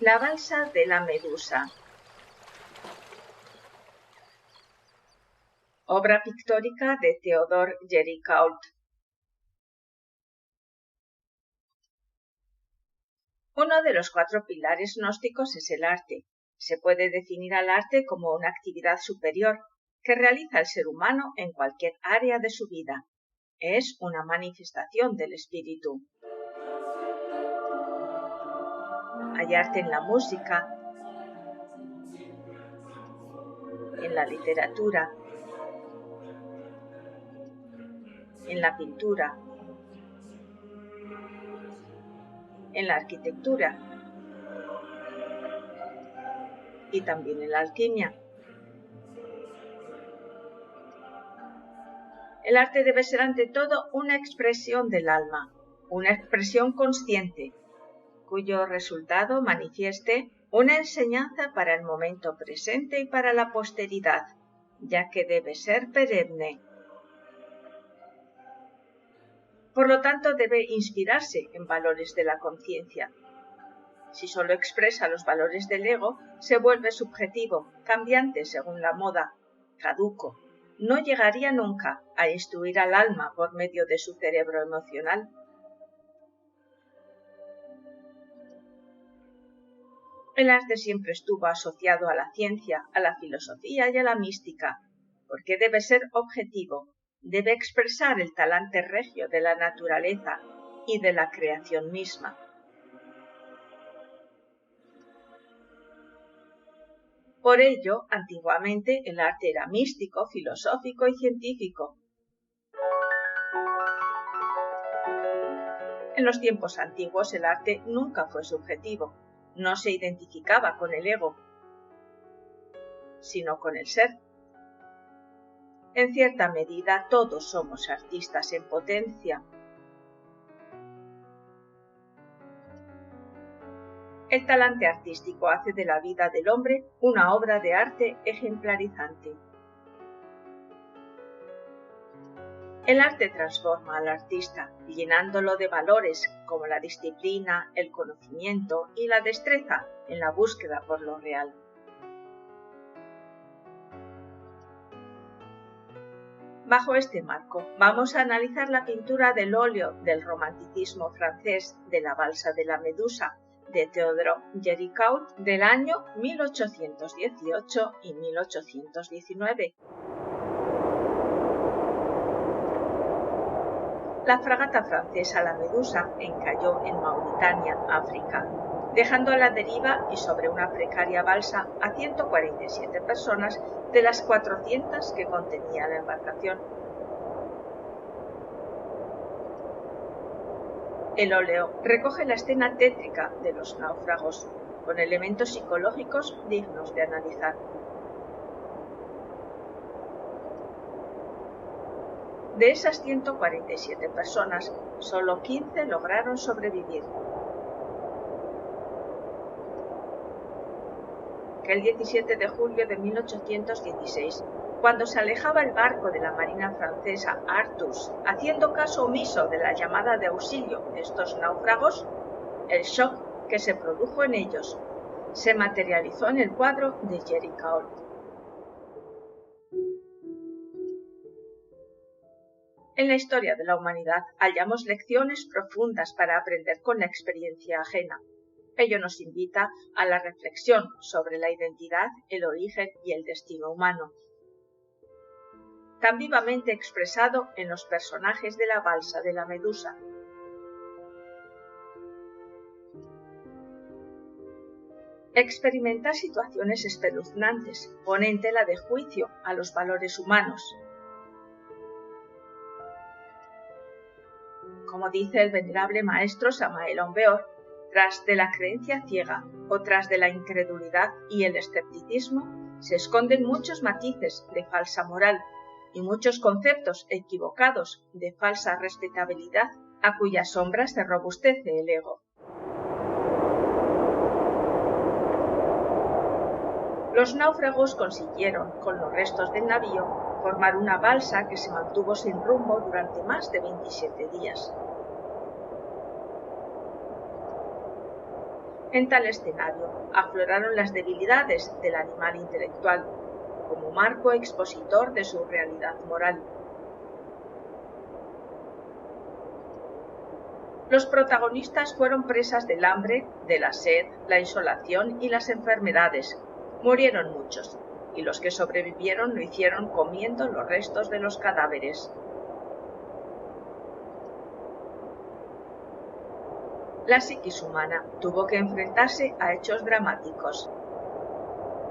La balsa de la Medusa. Obra pictórica de Theodore Géricault. Uno de los 4 pilares gnósticos es el arte. Se puede definir al arte como una actividad superior que realiza el ser humano en cualquier área de su vida. Es una manifestación del espíritu. Hay arte en la música, en la literatura, en la pintura, en la arquitectura y también en la alquimia. El arte debe ser ante todo una expresión del alma, una expresión consciente, cuyo resultado manifieste una enseñanza para el momento presente y para la posteridad, ya que debe ser perenne. Por lo tanto, debe inspirarse en valores de la conciencia. Si solo expresa los valores del ego, se vuelve subjetivo, cambiante según la moda, caduco. No llegaría nunca a instruir al alma por medio de su cerebro emocional. El arte siempre estuvo asociado a la ciencia, a la filosofía y a la mística, porque debe ser objetivo, debe expresar el talante regio de la naturaleza y de la creación misma. Por ello, antiguamente el arte era místico, filosófico y científico. En los tiempos antiguos el arte nunca fue subjetivo, no se identificaba con el ego, sino con el ser. En cierta medida todos somos artistas en potencia. El talante artístico hace de la vida del hombre una obra de arte ejemplarizante. El arte transforma al artista, llenándolo de valores como la disciplina, el conocimiento y la destreza en la búsqueda por lo real. Bajo este marco, vamos a analizar la pintura del óleo del romanticismo francés de la balsa de la Medusa, de Theodore Géricault del año 1818 y 1819. La fragata francesa La Medusa encalló en Mauritania, África, dejando a la deriva y sobre una precaria balsa a 147 personas de las 400 que contenía la embarcación. El óleo recoge la escena tétrica de los náufragos, con elementos psicológicos dignos de analizar. De esas 147 personas, solo 15 lograron sobrevivir. El 17 de julio de 1816, cuando se alejaba el barco de la marina francesa Artus, haciendo caso omiso de la llamada de auxilio de estos náufragos, el shock que se produjo en ellos se materializó en el cuadro de Géricault. En la historia de la humanidad hallamos lecciones profundas para aprender con la experiencia ajena. Ello nos invita a la reflexión sobre la identidad, el origen y el destino humano, tan vivamente expresado en los personajes de la balsa de la Medusa. Experimentar situaciones espeluznantes pone en tela de juicio a los valores humanos. Como dice el venerable maestro Samael Aun Weor, tras de la creencia ciega o tras de la incredulidad y el escepticismo se esconden muchos matices de falsa moral y muchos conceptos equivocados de falsa respetabilidad a cuyas sombras se robustece el ego. Los náufragos consiguieron, con los restos del navío, formar una balsa que se mantuvo sin rumbo durante más de 27 días. En tal escenario afloraron las debilidades del animal intelectual, como marco expositor de su realidad moral. Los protagonistas fueron presas del hambre, de la sed, la insolación y las enfermedades. Murieron muchos, y los que sobrevivieron lo hicieron comiendo los restos de los cadáveres. La psiquis humana tuvo que enfrentarse a hechos dramáticos.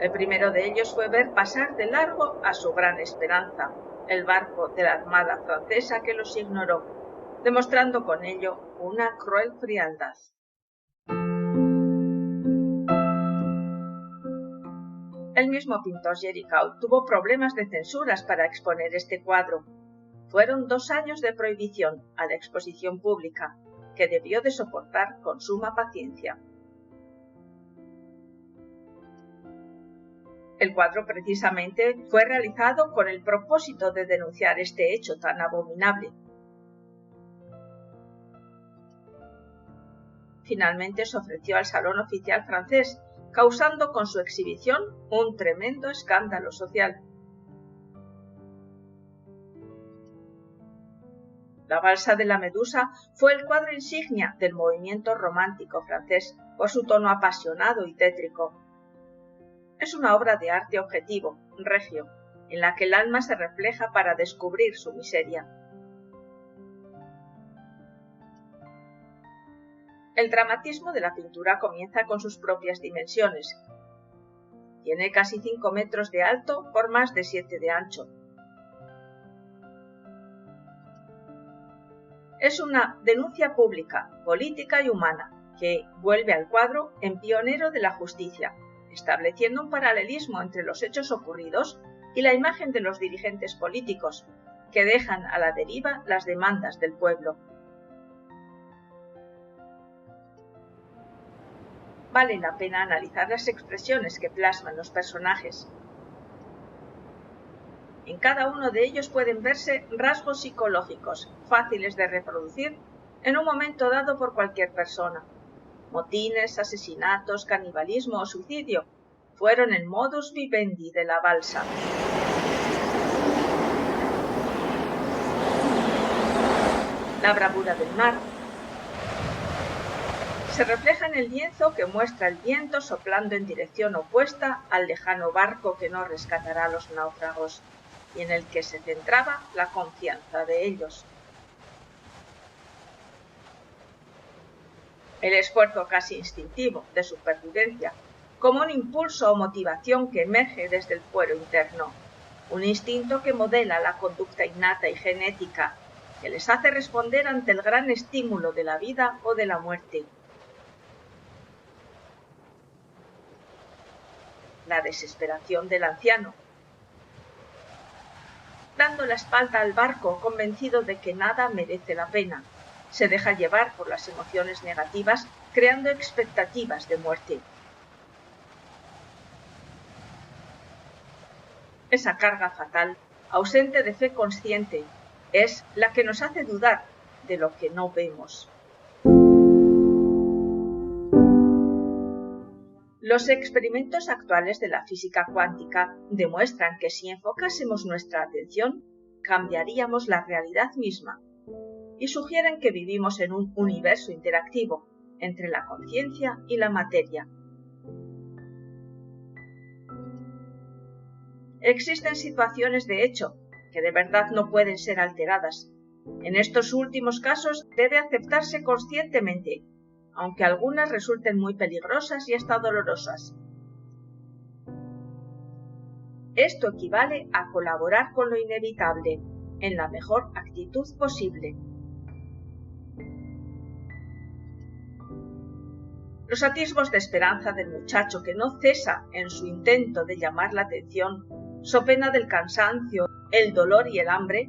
El primero de ellos fue ver pasar de largo a su gran esperanza, el barco de la Armada francesa que los ignoró, demostrando con ello una cruel frialdad. El mismo pintor Géricault tuvo problemas de censuras para exponer este cuadro. Fueron 2 años de prohibición a la exposición pública, que debió de soportar con suma paciencia. El cuadro precisamente fue realizado con el propósito de denunciar este hecho tan abominable. Finalmente se ofreció al Salón Oficial francés, causando con su exhibición un tremendo escándalo social. La Balsa de la Medusa fue el cuadro insignia del movimiento romántico francés por su tono apasionado y tétrico. Es una obra de arte objetivo, regio, en la que el alma se refleja para descubrir su miseria. El dramatismo de la pintura comienza con sus propias dimensiones. Tiene casi 5 metros de alto por más de 7 de ancho. Es una denuncia pública, política y humana, que vuelve al cuadro en pionero de la justicia, estableciendo un paralelismo entre los hechos ocurridos y la imagen de los dirigentes políticos, que dejan a la deriva las demandas del pueblo. Vale la pena analizar las expresiones que plasman los personajes. En cada uno de ellos pueden verse rasgos psicológicos, fáciles de reproducir en un momento dado por cualquier persona. Motines, asesinatos, canibalismo o suicidio fueron el modus vivendi de la Balsa. La bravura del mar se refleja en el lienzo que muestra el viento soplando en dirección opuesta al lejano barco que no rescatará a los náufragos, y en el que se centraba la confianza de ellos. El esfuerzo casi instintivo de supervivencia, como un impulso o motivación que emerge desde el fuero interno, un instinto que modela la conducta innata y genética, que les hace responder ante el gran estímulo de la vida o de la muerte. La desesperación del anciano, dando la espalda al barco convencido de que nada merece la pena, se deja llevar por las emociones negativas, creando expectativas de muerte. Esa carga fatal, ausente de fe consciente, es la que nos hace dudar de lo que no vemos. Los experimentos actuales de la física cuántica demuestran que si enfocásemos nuestra atención, cambiaríamos la realidad misma, y sugieren que vivimos en un universo interactivo entre la conciencia y la materia. Existen situaciones de hecho que de verdad no pueden ser alteradas. En estos últimos casos debe aceptarse conscientemente, aunque algunas resulten muy peligrosas y hasta dolorosas. Esto equivale a colaborar con lo inevitable, en la mejor actitud posible. Los atisbos de esperanza del muchacho que no cesa en su intento de llamar la atención, so pena del cansancio, el dolor y el hambre,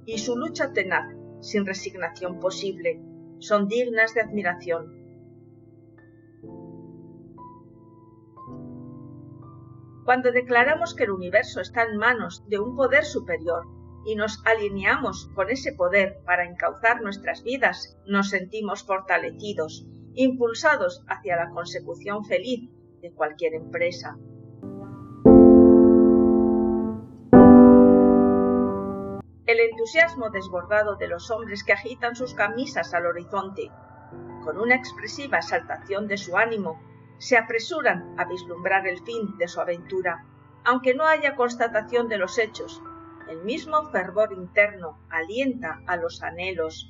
y su lucha tenaz, sin resignación posible, son dignas de admiración. Cuando declaramos que el universo está en manos de un poder superior y nos alineamos con ese poder para encauzar nuestras vidas, nos sentimos fortalecidos impulsados hacia la consecución feliz de cualquier empresa. El entusiasmo desbordado de los hombres que agitan sus camisas al horizonte, con una expresiva exaltación de su ánimo, se apresuran a vislumbrar el fin de su aventura, aunque no haya constatación de los hechos. El mismo fervor interno alienta a los anhelos.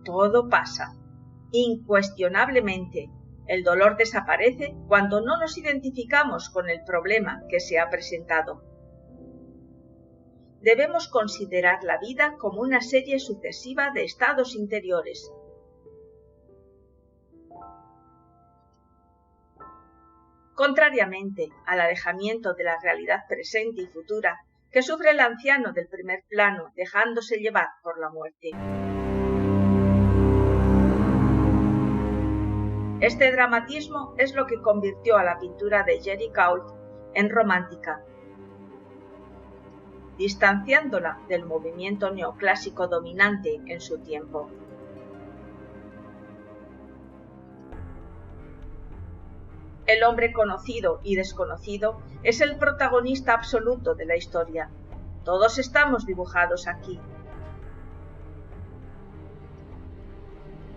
Todo pasa, incuestionablemente. El dolor desaparece cuando no nos identificamos con el problema que se ha presentado. Debemos considerar la vida como una serie sucesiva de estados interiores. Contrariamente al alejamiento de la realidad presente y futura que sufre el anciano del primer plano dejándose llevar por la muerte. Este dramatismo es lo que convirtió a la pintura de Jerry Gault en romántica, distanciándola del movimiento neoclásico dominante en su tiempo. El hombre conocido y desconocido es el protagonista absoluto de la historia. Todos estamos dibujados aquí.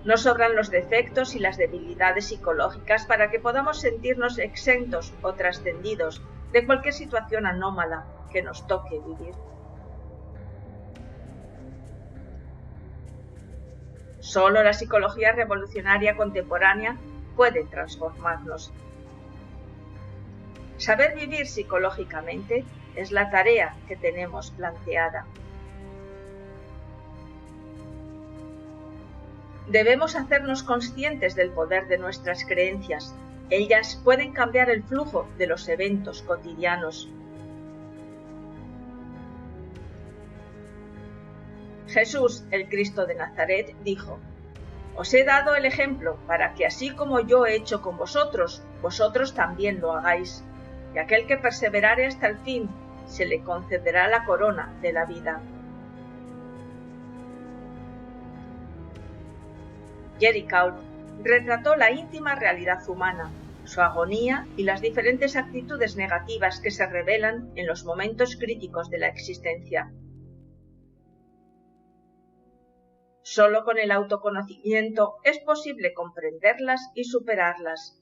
Nos sobran los defectos y las debilidades psicológicas para que podamos sentirnos exentos o trascendidos de cualquier situación anómala que nos toque vivir. Solo la psicología revolucionaria contemporánea puede transformarnos. Saber vivir psicológicamente es la tarea que tenemos planteada. Debemos hacernos conscientes del poder de nuestras creencias. Ellas pueden cambiar el flujo de los eventos cotidianos. Jesús, el Cristo de Nazaret, dijo: «Os he dado el ejemplo para que así como yo he hecho con vosotros, vosotros también lo hagáis. Y aquel que perseverare hasta el fin, se le concederá la corona de la vida». Jerry Gault retrató la íntima realidad humana, su agonía y las diferentes actitudes negativas que se revelan en los momentos críticos de la existencia. Solo con el autoconocimiento es posible comprenderlas y superarlas.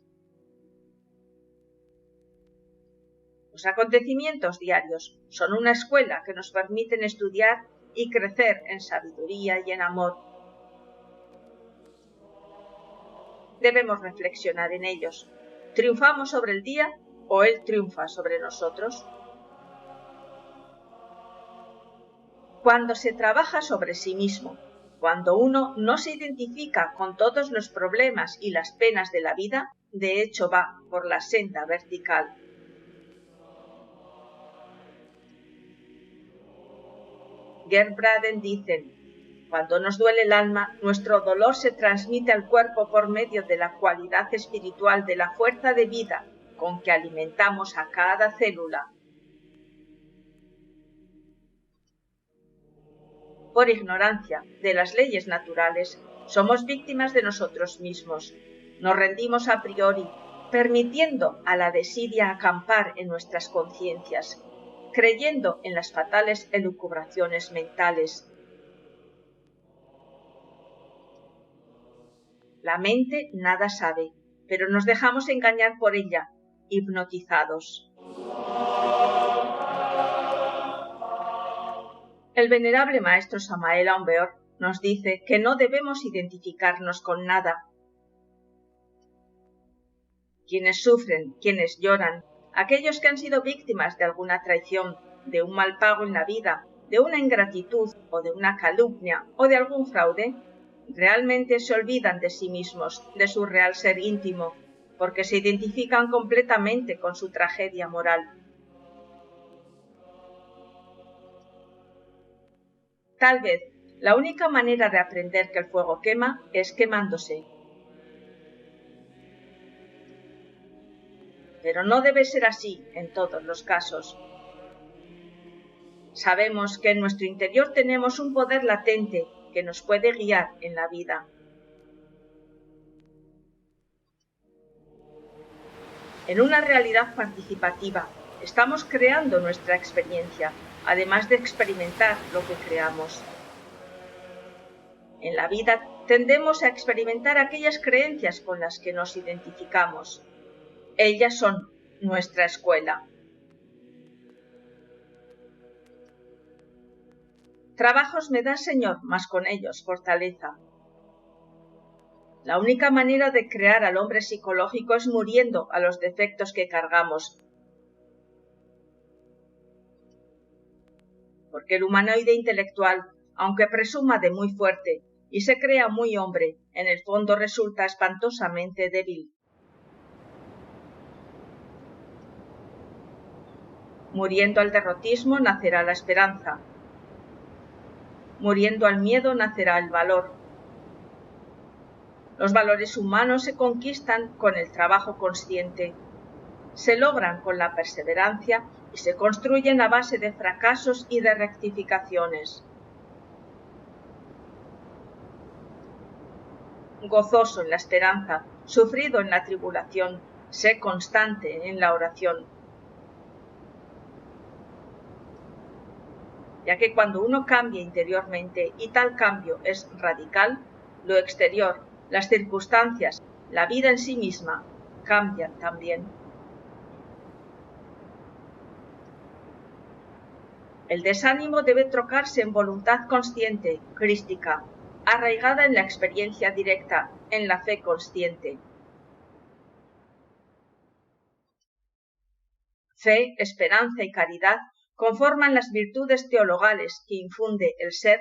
Los acontecimientos diarios son una escuela que nos permiten estudiar y crecer en sabiduría y en amor. Debemos reflexionar en ellos. ¿Triunfamos sobre el día o él triunfa sobre nosotros? Cuando se trabaja sobre sí mismo, cuando uno no se identifica con todos los problemas y las penas de la vida, de hecho va por la senda vertical. Gerd Braden dice: «Cuando nos duele el alma, nuestro dolor se transmite al cuerpo por medio de la cualidad espiritual de la fuerza de vida con que alimentamos a cada célula». Por ignorancia de las leyes naturales, somos víctimas de nosotros mismos. Nos rendimos a priori, permitiendo a la desidia acampar en nuestras conciencias, creyendo en las fatales elucubraciones mentales. La mente nada sabe, pero nos dejamos engañar por ella, hipnotizados. El venerable maestro Samael Aun Weor nos dice que no debemos identificarnos con nada. Quienes sufren, quienes lloran, aquellos que han sido víctimas de alguna traición, de un mal pago en la vida, de una ingratitud o de una calumnia o de algún fraude, realmente se olvidan de sí mismos, de su real ser íntimo, porque se identifican completamente con su tragedia moral. Tal vez la única manera de aprender que el fuego quema es quemándose. Pero no debe ser así en todos los casos. Sabemos que en nuestro interior tenemos un poder latente que nos puede guiar en la vida. En una realidad participativa, estamos creando nuestra experiencia, además de experimentar lo que creamos. En la vida tendemos a experimentar aquellas creencias con las que nos identificamos. Ellas son nuestra escuela. Trabajos me das, Señor, mas con ellos fortaleza. La única manera de crear al hombre psicológico es muriendo a los defectos que cargamos. Porque el humanoide intelectual, aunque presuma de muy fuerte y se crea muy hombre, en el fondo resulta espantosamente débil. Muriendo al derrotismo nacerá la esperanza. Muriendo al miedo nacerá el valor. Los valores humanos se conquistan con el trabajo consciente, se logran con la perseverancia y se construyen a base de fracasos y de rectificaciones. Gozoso en la esperanza, sufrido en la tribulación, sé constante en la oración. Ya que cuando uno cambia interiormente, y tal cambio es radical, lo exterior, las circunstancias, la vida en sí misma, cambian también. El desánimo debe trocarse en voluntad consciente, crística, arraigada en la experiencia directa, en la fe consciente. Fe, esperanza y caridad conforman las virtudes teologales que infunde el ser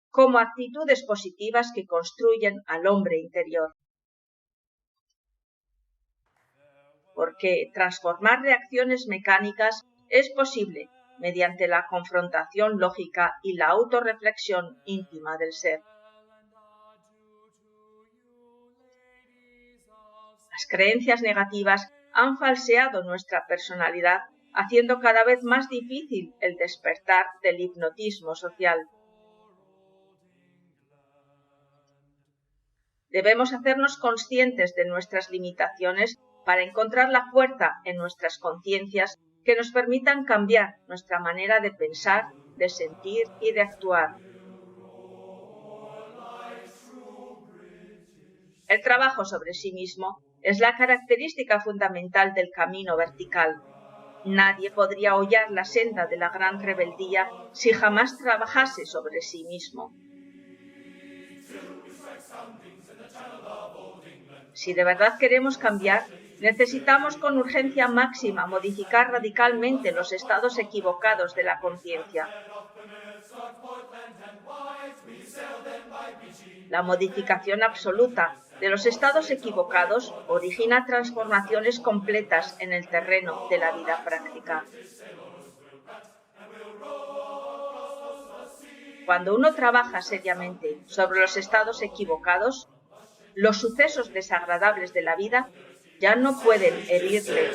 como actitudes positivas que construyen al hombre interior. Porque transformar reacciones mecánicas es posible mediante la confrontación lógica y la autorreflexión íntima del ser. Las creencias negativas han falseado nuestra personalidad, haciendo cada vez más difícil el despertar del hipnotismo social. Debemos hacernos conscientes de nuestras limitaciones para encontrar la fuerza en nuestras conciencias que nos permitan cambiar nuestra manera de pensar, de sentir y de actuar. El trabajo sobre sí mismo es la característica fundamental del camino vertical. Nadie podría hollar la senda de la gran rebeldía si jamás trabajase sobre sí mismo. Si de verdad queremos cambiar, necesitamos con urgencia máxima modificar radicalmente los estados equivocados de la conciencia. La modificación absoluta de los estados equivocados origina transformaciones completas en el terreno de la vida práctica. Cuando uno trabaja seriamente sobre los estados equivocados, los sucesos desagradables de la vida ya no pueden herirle.